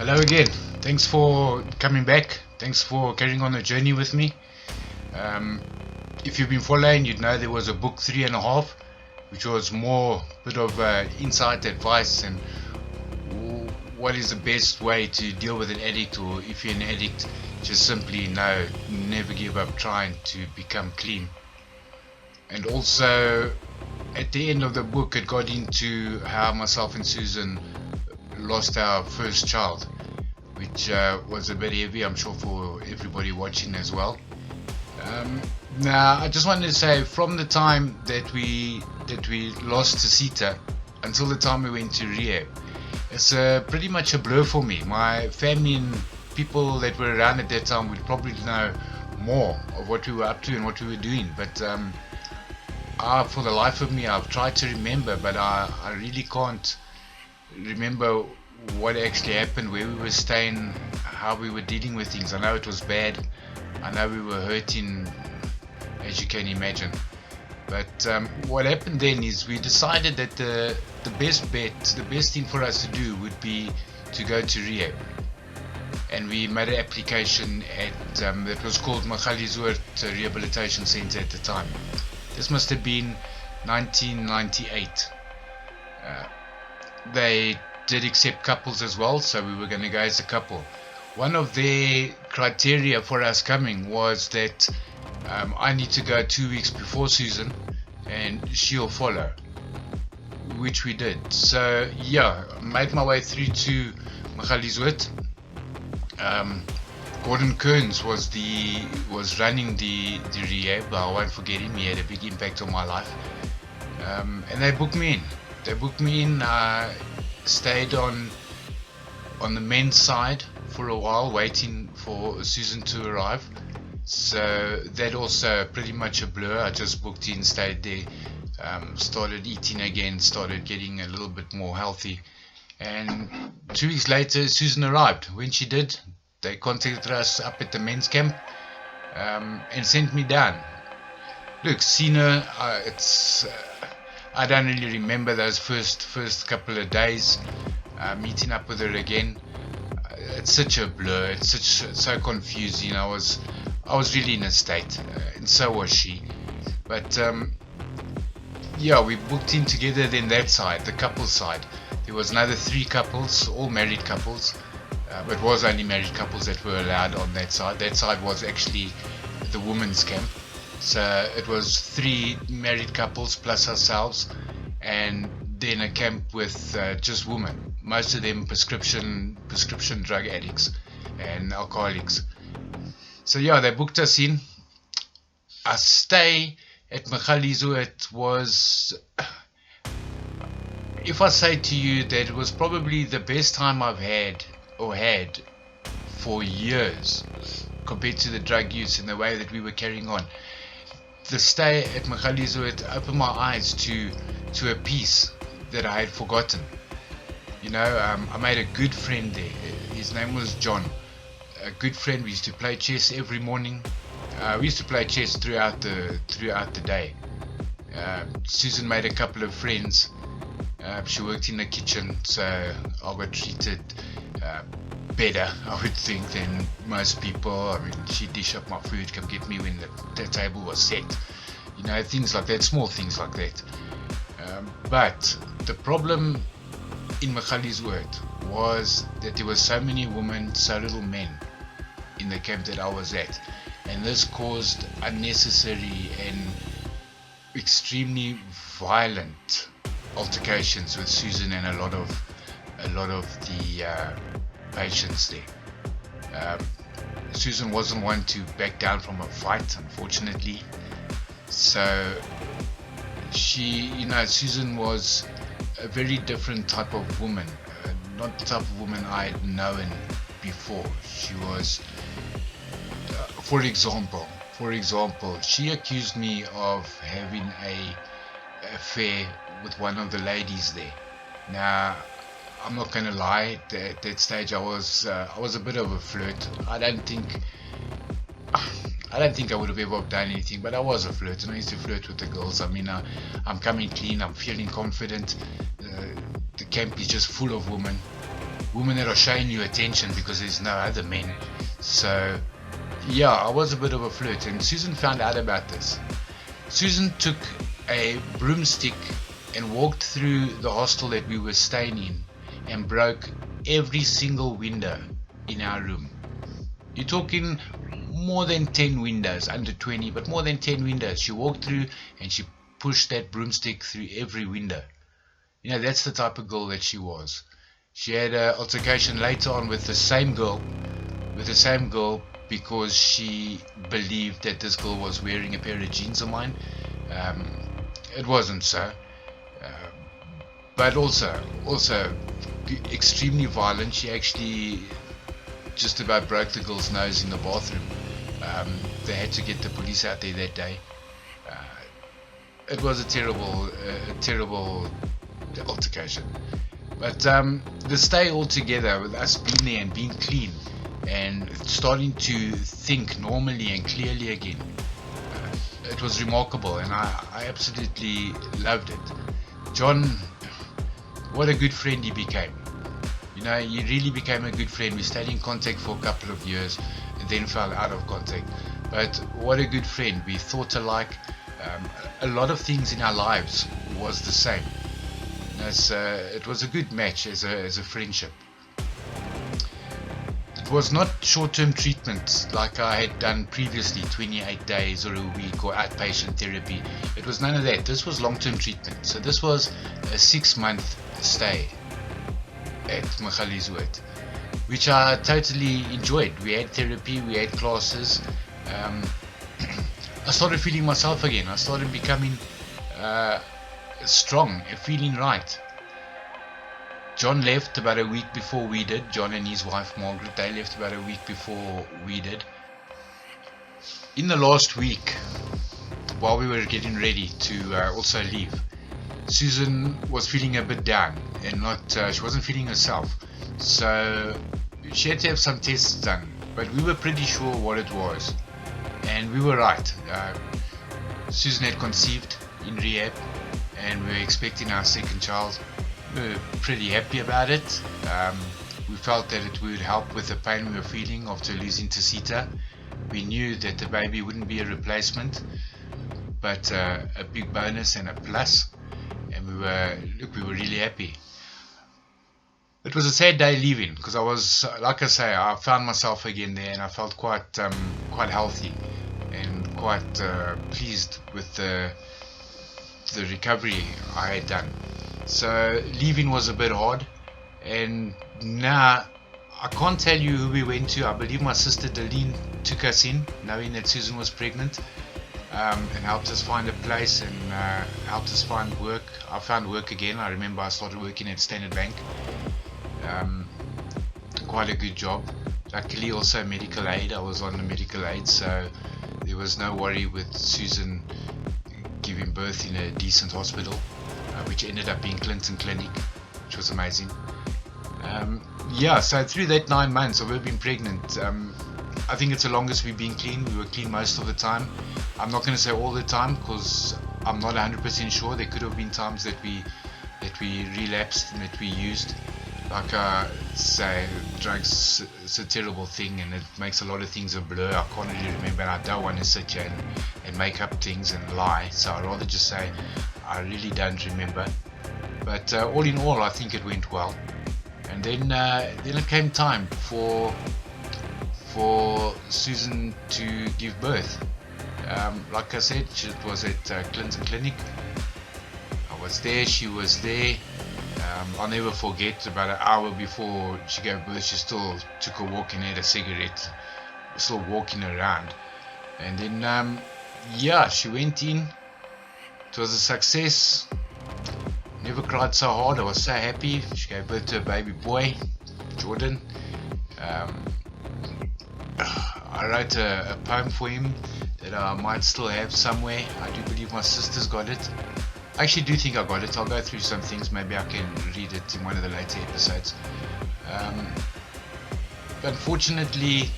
Hello again. Thanks for coming back. Thanks for carrying on the journey with me. If you've been following, you'd know there was a book 3.5, which was more bit of insight advice and what is the best way to deal with an addict, or if you're an addict, just simply never give up trying to become clean. And also at the end of the book, it got into how myself and Susan lost our first child, which was a bit heavy, I'm sure, for everybody watching as well. Now I just wanted to say, from the time that we lost Sita until the time we went to rehab, it's pretty much a blur for me. My family and people that were around at that time would probably know more of what we were up to and what we were doing, but for the life of me, I've tried to remember, but I really can't remember what actually happened, where we were staying, how we were dealing with things. I know it was bad, I know we were hurting, as you can imagine, but what happened then is we decided that the best bet, the best thing for us to do would be to go to rehab. And we made an application at that was called Magalieshoort Rehabilitation Center at the time. This must have been 1998. They did accept couples as well, so we were going to go as a couple. One of their criteria for us coming was that I need to go 2 weeks before Susan and she'll follow, which we did. So yeah, I made my way through to Magalieshoort. Gordon Kearns was running the rehab. I won't forget him. He had a big impact on my life. And they booked me in. I stayed on the men's side for a while, waiting for Susan to arrive. So that also pretty much a blur. I just booked in, stayed there, started eating again, started getting a little bit more healthy. And 2 weeks later, Susan arrived. When she did, they contacted us up at the men's camp and sent me down. Look, seen her, I don't really remember those first couple of days. Meeting up with her again, it's such a blur. It's so confusing. I was really in a state, and so was she. But yeah, we booked in together. Then that side, the couple side, there was another 3 couples, all married couples. It was only married couples that were allowed on that side. That side was actually the women's camp. So it was 3 married couples plus ourselves, and then a camp with just women. Most of them prescription drug addicts and alcoholics. So yeah, they booked us in. Our stay at Magalieshoort was, if I say to you that it was probably the best time I've had for years, compared to the drug use and the way that we were carrying on. The stay at Magalieshoort opened my eyes to a piece that I had forgotten. I made a good friend there. His name was John. A good friend. We used to play chess every morning. We used to play chess throughout the day. Susan made a couple of friends. She worked in the kitchen, so I got treated better, I would think, than most people. I mean, she'd dish up my food, come get me when the table was set. Things like that, small things like that. But the problem in Magalieshoort was that there were so many women, so little men in the camp that I was at, and this caused unnecessary and extremely violent altercations with Susan and a lot of the patients there. Susan wasn't one to back down from a fight, unfortunately. So Susan was a very different type of woman, not the type of woman I had known before. She was, for example, she accused me of having an affair with one of the ladies there. Now, I'm not going to lie, at that stage I was a bit of a flirt. I don't think I would have ever done anything, but I was a flirt, and I used to flirt with the girls. I mean, I'm coming clean, I'm feeling confident. The camp is just full of women women that are showing you attention because there's no other men. So yeah, I was a bit of a flirt, and Susan found out about this. Susan took a broomstick and walked through the hostel that we were staying in and broke every single window in our room. You're talking more than 10 windows, under 20, but more than 10 windows. She walked through and she pushed that broomstick through every window. You know, that's the type of girl that she was. She had an altercation later on with the same girl, because she believed that this girl was wearing a pair of jeans of mine. It wasn't so. But also extremely violent. She actually just about broke the girl's nose in the bathroom. They had to get the police out there that day. It was a terrible altercation. But the stay all together with us being there and being clean and starting to think normally and clearly again, it was remarkable, and I absolutely loved it. John, what a good friend he became. You know, he really became a good friend. We stayed in contact for a couple of years and then fell out of contact. But what a good friend. We thought alike. A lot of things in our lives was the same. It was a good match as a friendship. It was not short-term treatment like I had done previously, 28 days or a week or outpatient therapy. It was none of that. This was long-term treatment. So this was a 6-month stay at Magalieswoord, which I totally enjoyed. We had therapy, we had classes. I started feeling myself again. I started becoming strong and feeling right. John left about a week before we did. John and his wife Margaret, they left about a week before we did. In the last week, while we were getting ready to also leave, Susan was feeling a bit down and she wasn't feeling herself. So she had to have some tests done, but we were pretty sure what it was. And we were right. Susan had conceived in rehab and we were expecting our second child. We were pretty happy about it. We felt that it would help with the pain we were feeling after losing Tasita. We knew that the baby wouldn't be a replacement, but a big bonus and a plus. And we were really happy. It was a sad day leaving because I was, like I say, I found myself again there and I felt quite healthy and quite pleased with the recovery I had done. So leaving was a bit hard, and now I can't tell you who we went to. I believe my sister Darlene took us in, knowing that Susan was pregnant, and helped us find a place and helped us find work. I found work again. I remember I started working at Standard Bank. Quite a good job. Luckily also medical aid. I was on the medical aid, so there was no worry with Susan giving birth in a decent hospital, which ended up being Clinton Clinic, which was amazing. So through that 9 months of her being pregnant, I think it's the longest we've been clean. We were clean most of the time. I'm not going to say all the time because I'm not 100% sure. There could have been times that we relapsed and that we used. Like I say, drugs is a terrible thing and it makes a lot of things a blur. I can't really remember, and I don't want to sit here and make up things and lie, so I'd rather just say I really don't remember. But all in all, I think it went well. And then it came time for Susan to give birth. Like I said, it was at Clinton Clinic. I was there, she was there. I'll never forget, about an hour before she gave birth, she still took a walk and had a cigarette, still walking around. And then, she went in. It was a success. Never cried so hard. I was so happy. She gave birth to a baby boy, Jordan. I wrote a poem for him that I might still have somewhere. I do believe my sister's got it. I actually do think I got it. I'll go through some things. Maybe I can read it in one of the later episodes. Unfortunately,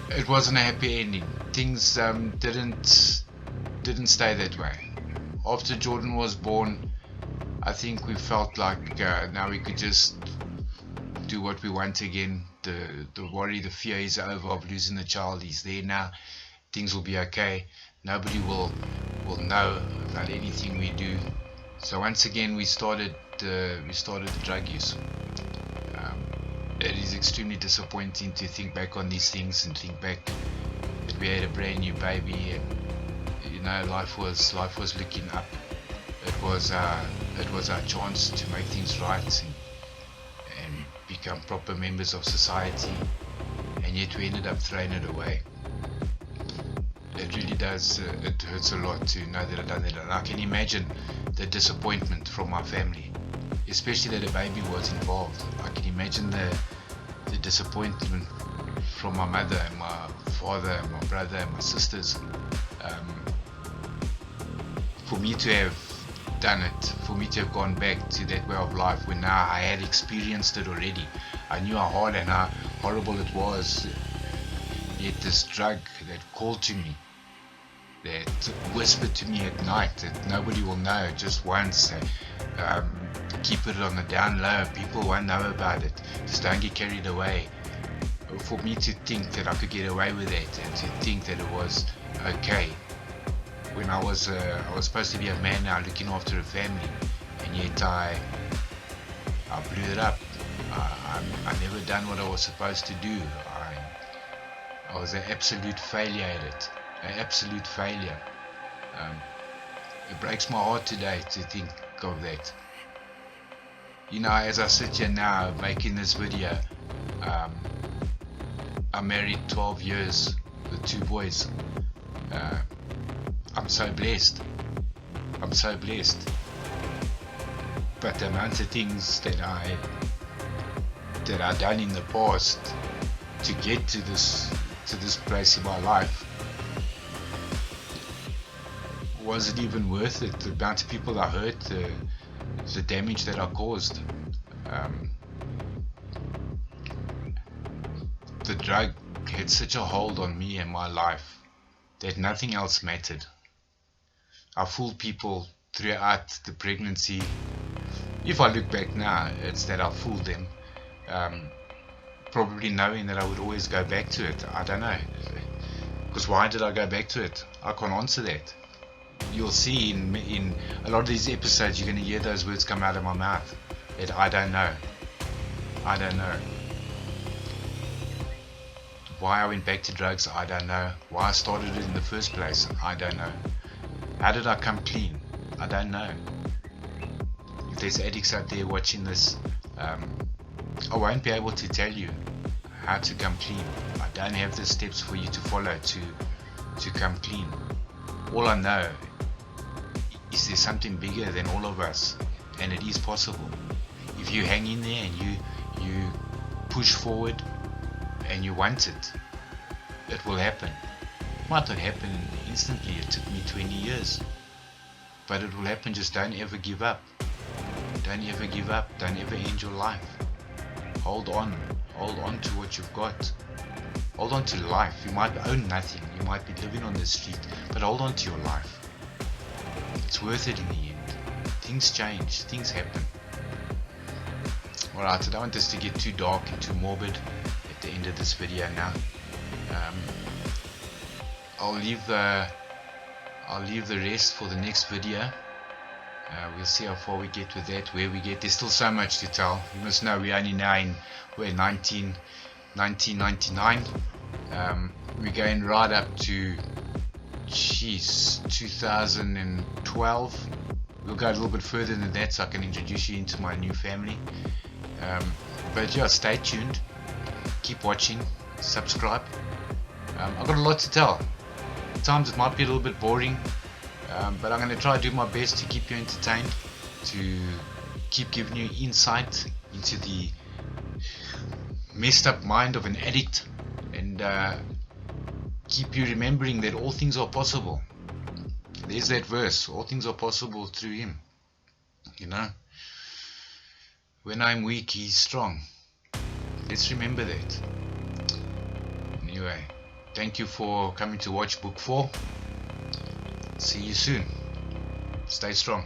it wasn't a happy ending. Things didn't stay that way. After Jordan was born, I think we felt like now we could just do what we want again. The worry, the fear is over of losing the child. He's there now. Things will be okay. Nobody will know about anything we do. So once again, we started the drug use. It is extremely disappointing to think back on these things and think back that we had a brand new baby, and life was looking up. It was our chance to make things right and become proper members of society, and yet we ended up throwing it away. It really does. It hurts a lot to know that I've done that, and I can imagine the disappointment from my family, especially that a baby was involved. I can imagine the disappointment from my mother and my father and my brother and my sisters. For me to have done it, for me to have gone back to that way of life when now I had experienced it already. I knew how hard and how horrible it was. Yet this drug that called to me, that whispered to me at night that nobody will know, just once, keep it on the down low, people won't know about it, just don't get carried away. For me to think that I could get away with that and to think that it was okay when I was supposed to be a man now looking after a family, and yet I blew it up. I never done what I was supposed to do. I was an absolute failure at it. An absolute failure. It breaks my heart today to think of that. As I sit here now making this video, I'm married 12 years with 2 boys. I'm so blessed. But the amount of things that I've done in the past to get to this place in my life wasn't even worth it. The amount of people I hurt, the damage that I caused. The drug had such a hold on me and my life that nothing else mattered. I fooled people throughout the pregnancy. If I look back now, it's that I fooled them, probably knowing that I would always go back to it. I don't know, because why did I go back to it? I can't answer that. You'll see in a lot of these episodes, you're going to hear those words come out of my mouth, that I don't know. Why I went back to drugs, I don't know. Why I started it in the first place, I don't know. How did I come clean? I don't know. If there's addicts out there watching this, I won't be able to tell you how to come clean. I don't have the steps for you to follow to come clean. All I know is there's something bigger than all of us, and it is possible. If you hang in there and you push forward and you want it, it will happen. It might not happen instantly. It took me 20 years, but it will happen. Just don't ever give up. Don't ever give up. Don't ever end your life. Hold on to what you've got. Hold on to life. You might own nothing, you might be living on the street, but hold on to your life. It's worth it in the end. Things change, things happen. Alright, I don't want this to get too dark and too morbid at the end of this video now. I'll leave the rest for the next video. We'll see how far we get with that, where we get. There's still so much to tell. You must know we're only now in 1999. We're going right up to 2012. We'll go a little bit further than that so I can introduce you into my new family. But yeah, stay tuned, keep watching, subscribe. I've got a lot to tell. At times it might be a little bit boring, but I'm going to try to do my best to keep you entertained, to keep giving you insight into the messed up mind of an addict, and keep you remembering that all things are possible. There's that verse, all things are possible through him. When I'm weak, he's strong. Let's remember that. Anyway, thank you for coming to watch book 4. See you soon. Stay strong.